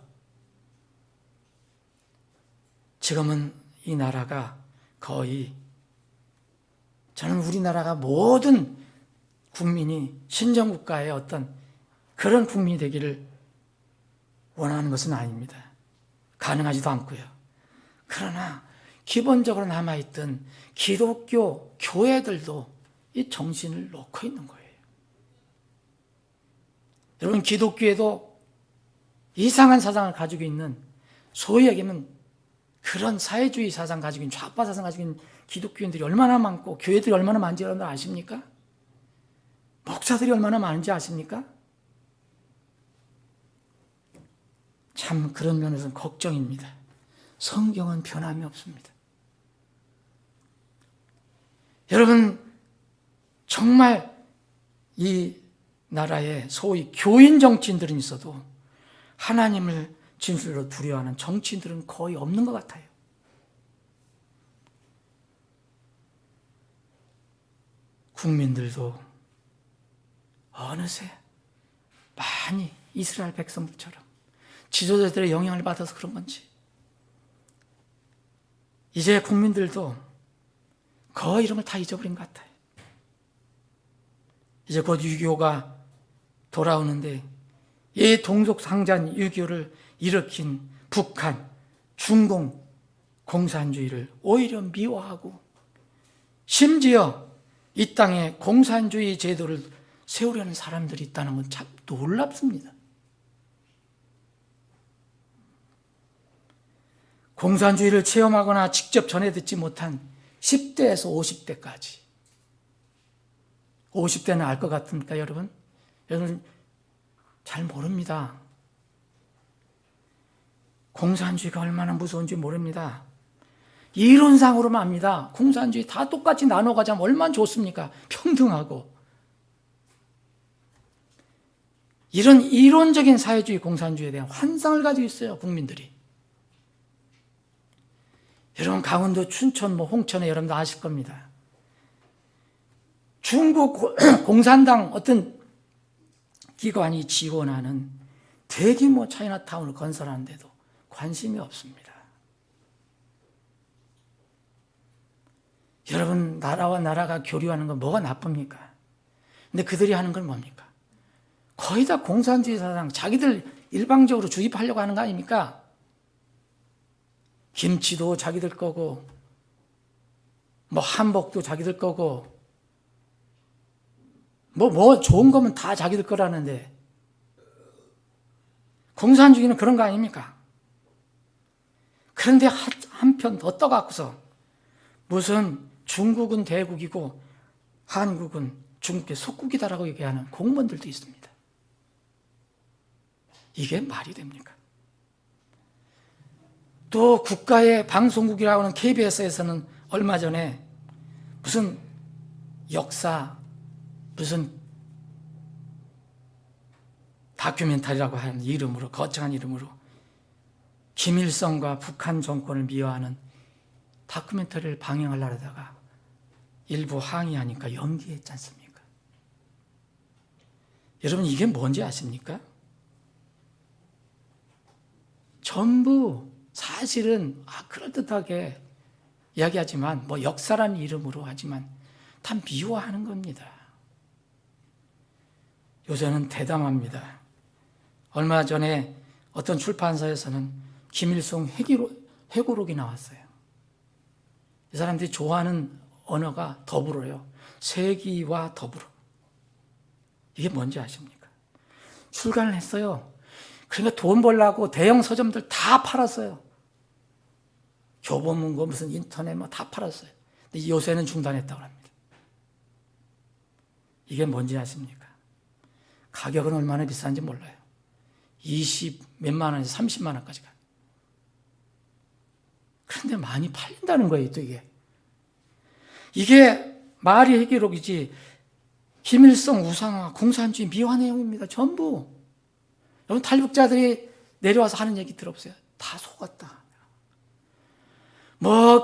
지금은 이 나라가 거의, 저는 우리나라가 모든 국민이 신정국가의 어떤 그런 국민이 되기를 원하는 것은 아닙니다. 가능하지도 않고요. 그러나 기본적으로 남아있던 기독교 교회들도 이 정신을 놓고 있는 거예요. 여러분, 기독교에도 이상한 사상을 가지고 있는, 소위 얘기하면 그런 사회주의 사상 가지고 있는, 좌파 사상 가지고 있는 기독교인들이 얼마나 많고 교회들이 얼마나 많은지 여러분들 아십니까? 목사들이 얼마나 많은지 아십니까? 참 그런 면에서는 걱정입니다. 성경은 변함이 없습니다. 여러분, 정말 이 나라에 소위 교인 정치인들은 있어도 하나님을 진실로 두려워하는 정치인들은 거의 없는 것 같아요. 국민들도 어느새 많이 이스라엘 백성들처럼 지도자들의 영향을 받아서 그런 건지 이제 국민들도 거의 이런 걸 다 잊어버린 것 같아요. 이제 곧 6.25가 돌아오는데 이 동족상잔 6.25를 일으킨 북한, 중공 공산주의를 오히려 미워하고 심지어 이 땅에 공산주의 제도를 세우려는 사람들이 있다는 건 참 놀랍습니다. 공산주의를 체험하거나 직접 전해 듣지 못한 10대에서 50대까지. 50대는 알 것 같습니까, 여러분? 여러분 잘 모릅니다. 공산주의가 얼마나 무서운지 모릅니다. 이론상으로만 합니다. 공산주의 다 똑같이 나눠 가자면 얼마나 좋습니까? 평등하고. 이런 이론적인 사회주의 공산주의에 대한 환상을 가지고 있어요, 국민들이. 여러분, 강원도 춘천, 홍천에 여러분도 아실 겁니다. 중국 공산당 어떤 기관이 지원하는 대규모 차이나타운을 건설하는데도 관심이 없습니다. 여러분, 나라와 나라가 교류하는 건 뭐가 나쁩니까? 근데 그들이 하는 건 뭡니까? 거의 다 공산주의 사상, 자기들 일방적으로 주입하려고 하는 거 아닙니까? 김치도 자기들 거고, 한복도 자기들 거고, 좋은 거면 다 자기들 거라는데, 공산주의는 그런 거 아닙니까? 그런데 한편 더 떠갖고서, 무슨 중국은 대국이고, 한국은 중국의 속국이다라고 얘기하는 공무원들도 있습니다. 이게 말이 됩니까? 또 국가의 방송국이라고 하는 KBS에서는 얼마 전에 무슨 역사, 무슨 다큐멘터리라고 하는 이름으로, 거창한 이름으로 김일성과 북한 정권을 미화하는 다큐멘터리를 방영하려다가 일부 항의하니까 연기했지 않습니까? 여러분, 이게 뭔지 아십니까? 전부 사실은 그럴듯하게 이야기하지만 역사라는 이름으로 하지만 다 미화하는 겁니다. 요새는 대담합니다. 얼마 전에 어떤 출판사에서는 김일성 회고록이 나왔어요. 이 사람들이 좋아하는 언어가 더불어요. 세기와 더불어. 이게 뭔지 아십니까? 출간을 했어요. 그러니까 돈 벌려고 대형 서점들 다 팔았어요. 교보문고 무슨 인터넷 다 팔았어요. 근데 요새는 중단했다고 합니다. 이게 뭔지 아십니까? 가격은 얼마나 비싼지 몰라요. 20 몇만 원에서 30만 원까지 가요. 그런데 많이 팔린다는 거예요, 또 이게. 이게 말이 회계록이지 김일성 우상화, 공산주의 미화 내용입니다. 전부. 여러분, 탈북자들이 내려와서 하는 얘기 들어보세요. 다 속았다.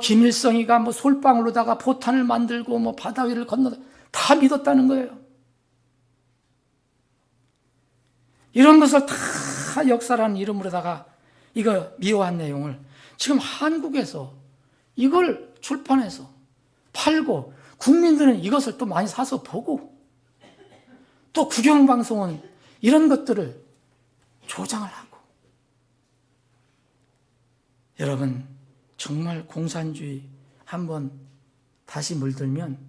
김일성이가 솔방울로다가 포탄을 만들고 바다 위를 건너다 다 믿었다는 거예요. 이런 것을 다 역사라는 이름으로다가 이거 미화한 내용을 지금 한국에서 이걸 출판해서 팔고 국민들은 이것을 또 많이 사서 보고 또 국영방송은 이런 것들을 조장을 하고. 여러분, 정말 공산주의 한번 다시 물들면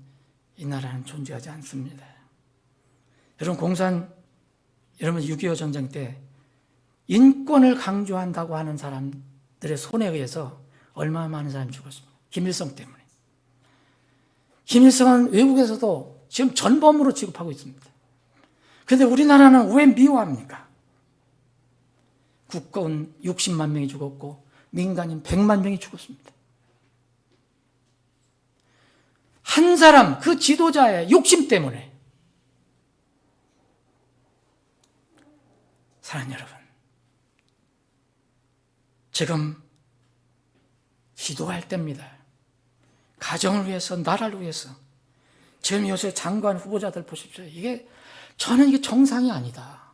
이 나라는 존재하지 않습니다. 여러분, 여러분 6.25 전쟁 때 인권을 강조한다고 하는 사람들의 손에 의해서 얼마나 많은 사람이 죽었습니까? 김일성 때문에. 김일성은 외국에서도 지금 전범으로 취급하고 있습니다. 그런데 우리나라는 왜 미워합니까? 국가원 60만 명이 죽었고 민간인 100만 명이 죽었습니다. 한 사람, 그 지도자의 욕심 때문에. 사랑하는 여러분, 지금 기도할 때입니다. 가정을 위해서, 나라를 위해서. 지금 요새 장관 후보자들 보십시오. 저는 이게 정상이 아니다.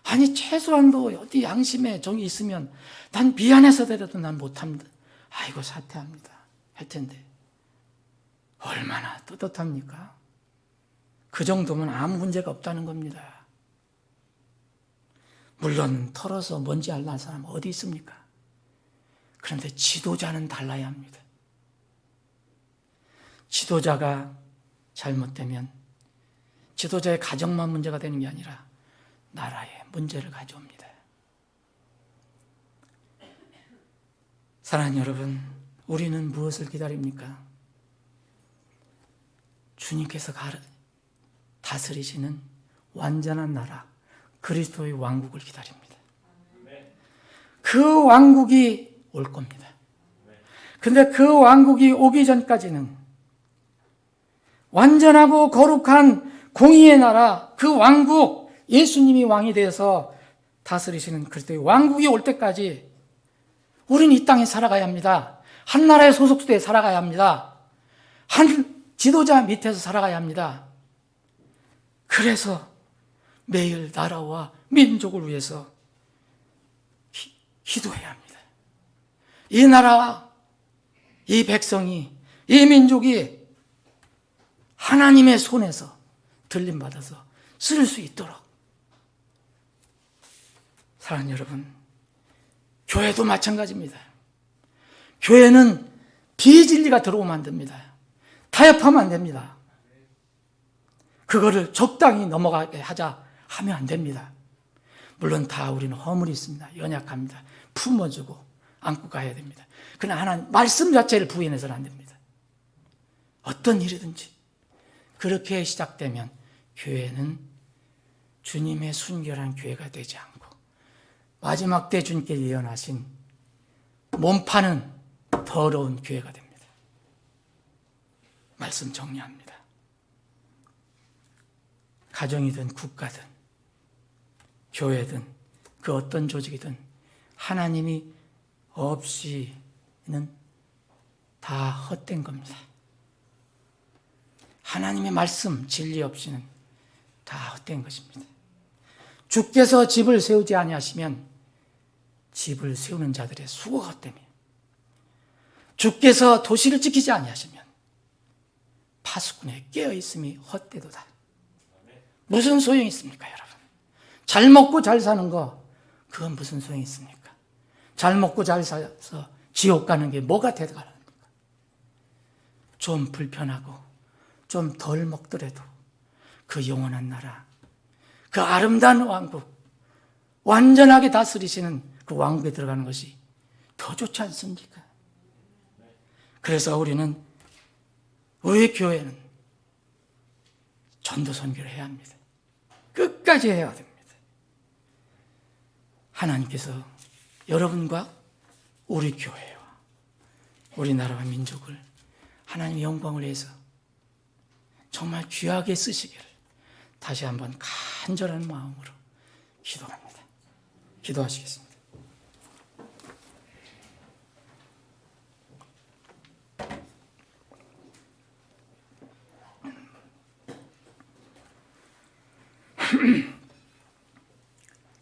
아니, 최소한도 어디 양심에 정이 있으면 난 미안해서라도 난 못합니다. 아이고, 사퇴합니다. 할 텐데. 얼마나 떳떳합니까? 그 정도면 아무 문제가 없다는 겁니다. 물론 털어서 뭔지 알는 사람 어디 있습니까? 그런데 지도자는 달라야 합니다. 지도자가 잘못되면 지도자의 가정만 문제가 되는 게 아니라 나라에 문제를 가져옵니다. 사랑하는 여러분, 우리는 무엇을 기다립니까? 주님께서 다스리시는 완전한 나라, 그리스도의 왕국을 기다립니다. 그 왕국이 올 겁니다. 근데 그 왕국이 오기 전까지는 완전하고 거룩한 공의의 나라, 그 왕국, 예수님이 왕이 되어서 다스리시는 그리스도의 왕국이 올 때까지 우리는 이 땅에 살아가야 합니다. 한 나라의 소속되어 살아가야 합니다. 한 지도자 밑에서 살아가야 합니다. 그래서 매일 나라와 민족을 위해서 기도해야 합니다. 이 나라와 이 백성이, 이 민족이 하나님의 손에서 들림받아서 쓸 수 있도록. 사랑하는 여러분, 교회도 마찬가지입니다. 교회는 비진리가 들어오면 안 됩니다. 타협하면 안 됩니다. 그거를 적당히 넘어가게 하자 하면 안 됩니다. 물론 다 우리는 허물이 있습니다. 연약합니다. 품어주고 안고 가야 됩니다. 그러나 하나님 말씀 자체를 부인해서는 안 됩니다. 어떤 일이든지 그렇게 시작되면 교회는 주님의 순결한 교회가 되지 않고 마지막 때 주님께 예언하신 몸 파는 더러운 교회가 됩니다. 말씀 정리합니다. 가정이든 국가든 교회든 그 어떤 조직이든 하나님이 없이는 다 헛된 겁니다. 하나님의 말씀, 진리 없이는 다 헛된 것입니다. 주께서 집을 세우지 아니하시면 집을 세우는 자들의 수고가 헛되며 주께서 도시를 지키지 아니하시면 파수꾼의 깨어있음이 헛되도다. 무슨 소용이 있습니까, 여러분? 잘 먹고 잘 사는 거, 그건 무슨 소용이 있습니까? 잘 먹고 잘 살아서 지옥 가는 게 뭐가 대가랍니까? 좀 불편하고 좀 덜 먹더라도 그 영원한 나라, 그 아름다운 왕국, 완전하게 다스리시는 그 왕국에 들어가는 것이 더 좋지 않습니까? 그래서 우리는, 우리 교회는 전도 선교를 해야 합니다. 끝까지 해야 됩니다. 하나님께서 여러분과 우리 교회와 우리나라와 민족을 하나님의 영광을 위해서 정말 귀하게 쓰시기를 다시 한번 간절한 마음으로 기도합니다. 기도하시겠습니다.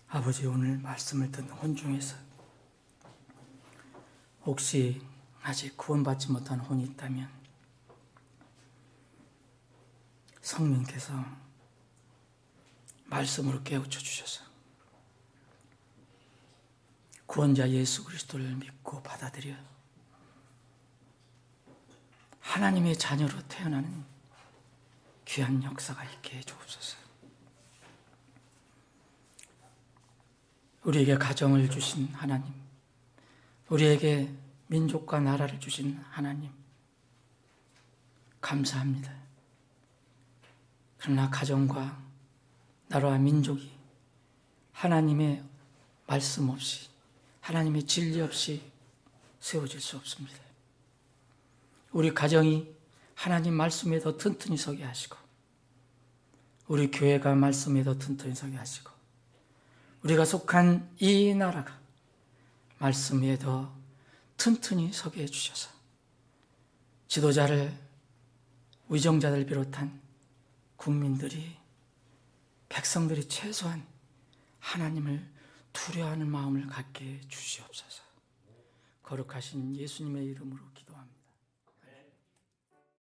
아버지, 오늘 말씀을 듣는 혼중에서 혹시 아직 구원받지 못한 혼이 있다면 성령께서 말씀으로 깨우쳐 주셔서 구원자 예수 그리스도를 믿고 받아들여 하나님의 자녀로 태어나는 귀한 역사가 있게 해 주옵소서. 우리에게 가정을 주신 하나님, 우리에게 민족과 나라를 주신 하나님, 감사합니다. 그러나 가정과 나라와 민족이 하나님의 말씀 없이, 하나님의 진리 없이 세워질 수 없습니다. 우리 가정이 하나님 말씀에 더 튼튼히 서게 하시고, 우리 교회가 말씀에 더 튼튼히 서게 하시고, 우리가 속한 이 나라가 말씀에 더 튼튼히 서게 해주셔서 지도자를, 위정자들 비롯한 국민들이, 백성들이 최소한 하나님을 두려워하는 마음을 갖게 해 주시옵소서. 거룩하신 예수님의 이름으로 기도합니다.